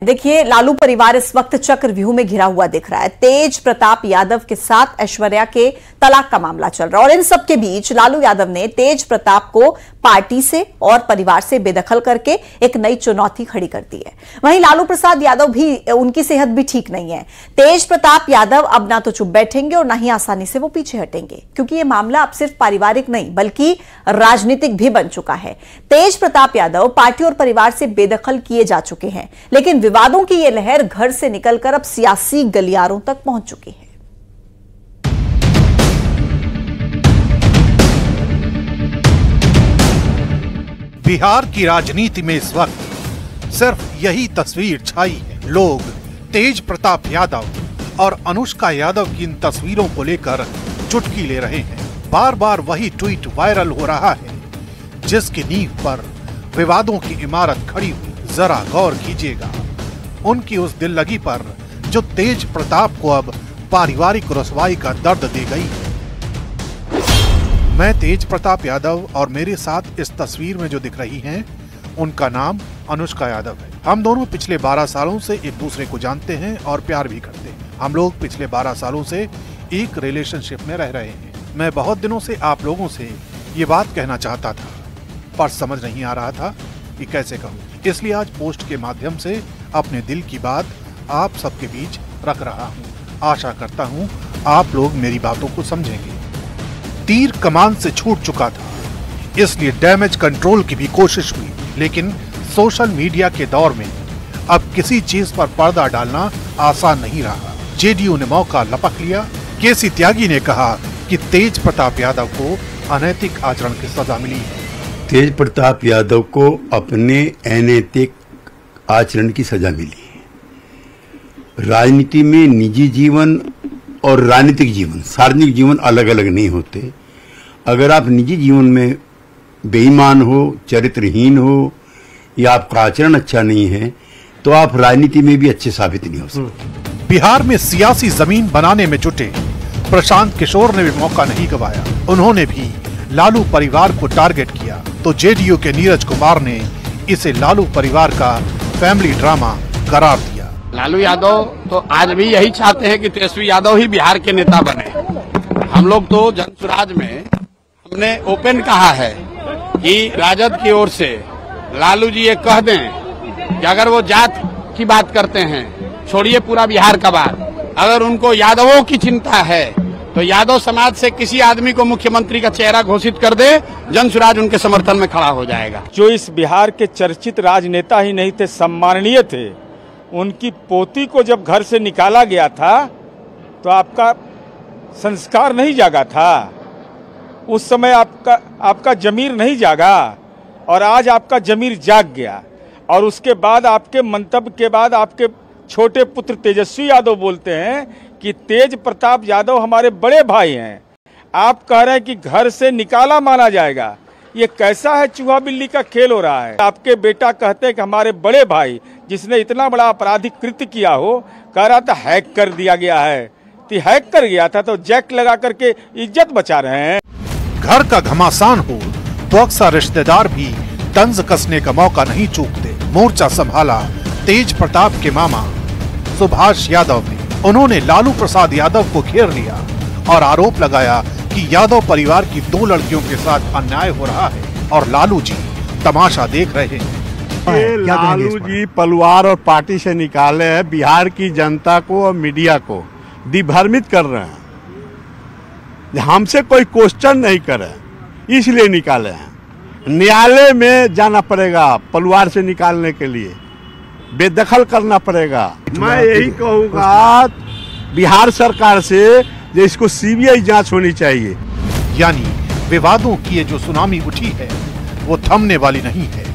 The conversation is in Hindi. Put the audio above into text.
देखिए, लालू परिवार इस वक्त चक्रव्यूह में घिरा हुआ दिख रहा है। तेज प्रताप यादव के साथ ऐश्वर्या के तलाक का मामला चल रहा है और इन सबके बीच लालू यादव ने तेज प्रताप को पार्टी से और परिवार से बेदखल करके एक नई चुनौती खड़ी कर दी है। वहीं लालू प्रसाद यादव भी, उनकी सेहत भी ठीक नहीं है। तेज प्रताप यादव अब ना तो चुप बैठेंगे और ना ही आसानी से वो पीछे हटेंगे, क्योंकि ये मामला अब सिर्फ पारिवारिक नहीं बल्कि राजनीतिक भी बन चुका है। तेज प्रताप यादव पार्टी और परिवार से बेदखल किए जा चुके हैं, लेकिन विवादों की यह लहर घर से निकलकर अब सियासी गलियारों तक पहुंच चुकी है। बिहार की राजनीति में इस वक्त सिर्फ यही तस्वीर छाई है। लोग तेज प्रताप यादव और अनुष्का यादव की इन तस्वीरों को लेकर चुटकी ले रहे हैं। बार बार वही ट्वीट वायरल हो रहा है जिसकी नींव पर विवादों की इमारत खड़ी हुई। जरा गौर कीजिएगा उनकी उस दिल लगी पर जो तेज प्रताप को अब पारिवारिक रुसवाई का दर्द दे गई है। मैं तेज प्रताप यादव और मेरे साथ इस तस्वीर में जो दिख रही हैं, उनका नाम अनुष्का यादव है। हम दोनों पिछले 12 सालों से एक दूसरे को जानते हैं और प्यार भी करते हैं। हम लोग पिछले 12 सालों से एक रिलेशनशिप में रह रहे हैं। मैं बहुत दिनों से आप लोगों से ये बात कहना चाहता था, पर समझ नहीं आ रहा था कि कैसे कहूँ, इसलिए आज पोस्ट के माध्यम से अपने दिल की बात आप सबके बीच रख रहा हूँ। आशा करता हूँ आप लोग मेरी बातों को समझेंगे। तीर कमान से छूट चुका था, इसलिए डैमेज कंट्रोल की भी कोशिश हुई, लेकिन सोशल मीडिया के दौर में अब किसी चीज पर पर्दा डालना आसान नहीं रहा। जेडीयू ने मौका लपक लिया। केसी त्यागी ने कहा कि तेज प्रताप यादव को अनैतिक आचरण की सजा मिली है। तेज प्रताप यादव को अपने अनैतिक आचरण की सजा मिली है। राजनीति में निजी जीवन और राजनीतिक जीवन, सार्वजनिक जीवन अलग अलग नहीं होते। अगर आप निजी जीवन में बेईमान हो, चरित्रहीन हो या आपका आचरण अच्छा नहीं है, तो आप राजनीति में भी अच्छे साबित नहीं हो सकते। बिहार में सियासी जमीन बनाने में जुटे प्रशांत किशोर ने भी मौका नहीं गंवाया। उन्होंने भी लालू परिवार को टारगेट किया, तो जेडीयू के नीरज कुमार ने इसे लालू परिवार का फैमिली ड्रामा करार दिया। लालू यादव तो आज भी यही चाहते हैं कि तेजस्वी यादव ही बिहार के नेता बने। हम लोग तो जनसुराज में हमने ओपन कहा है कि राजद की ओर से लालू जी ये कह दें कि अगर वो जात की बात करते हैं, छोड़िए पूरा बिहार का बात, अगर उनको यादवों की चिंता है तो यादव समाज से किसी आदमी को मुख्यमंत्री का चेहरा घोषित कर दे, जनसुराज उनके समर्थन में खड़ा हो जाएगा। जो इस बिहार के चर्चित राजनेता ही नहीं थे, सम्माननीय थे, उनकी पोती को जब घर से निकाला गया था तो आपका संस्कार नहीं जागा था। उस समय आपका जमीर नहीं जागा और आज आपका जमीर जाग गया। और उसके बाद आपके मंतव्य के बाद आपके छोटे पुत्र तेजस्वी यादव बोलते हैं कि तेज प्रताप यादव हमारे बड़े भाई हैं। आप कह रहे हैं कि घर से निकाला माना जाएगा। ये कैसा है, चूहा बिल्ली का खेल हो रहा है। आपके बेटा कहते हैं कि हमारे बड़े भाई जिसने इतना बड़ा आपराधिक कृत्य किया हो, कह रहा था हैक कर दिया गया है। तो हैक कर गया था तो जैक लगा करके इज्जत बचा रहे हैं। घर का घमासान हो तो अक्सर रिश्तेदार भी तंज कसने का मौका नहीं चूकते। मोर्चा संभाला तेज प्रताप के मामा सुभाष यादव ने। उन्होंने लालू प्रसाद यादव को घेर लिया और आरोप लगाया कि यादव परिवार की 2 लड़कियों के साथ अन्याय हो रहा है और लालू जी तमाशा देख रहे हैं। लालू जी परिवार और पार्टी से निकाले हैं, बिहार की जनता को और मीडिया को दिग्भ्रमित कर रहे हैं। हमसे कोई क्वेश्चन नहीं करे, इसलिए निकाले हैं। न्यायालय में जाना पड़ेगा परिवार से निकालने के लिए, बेदखल करना पड़ेगा। मैं यही कहूँगा बिहार सरकार से कि इसको सीबीआई जांच होनी चाहिए। यानी विवादों की ये जो सुनामी उठी है वो थमने वाली नहीं है।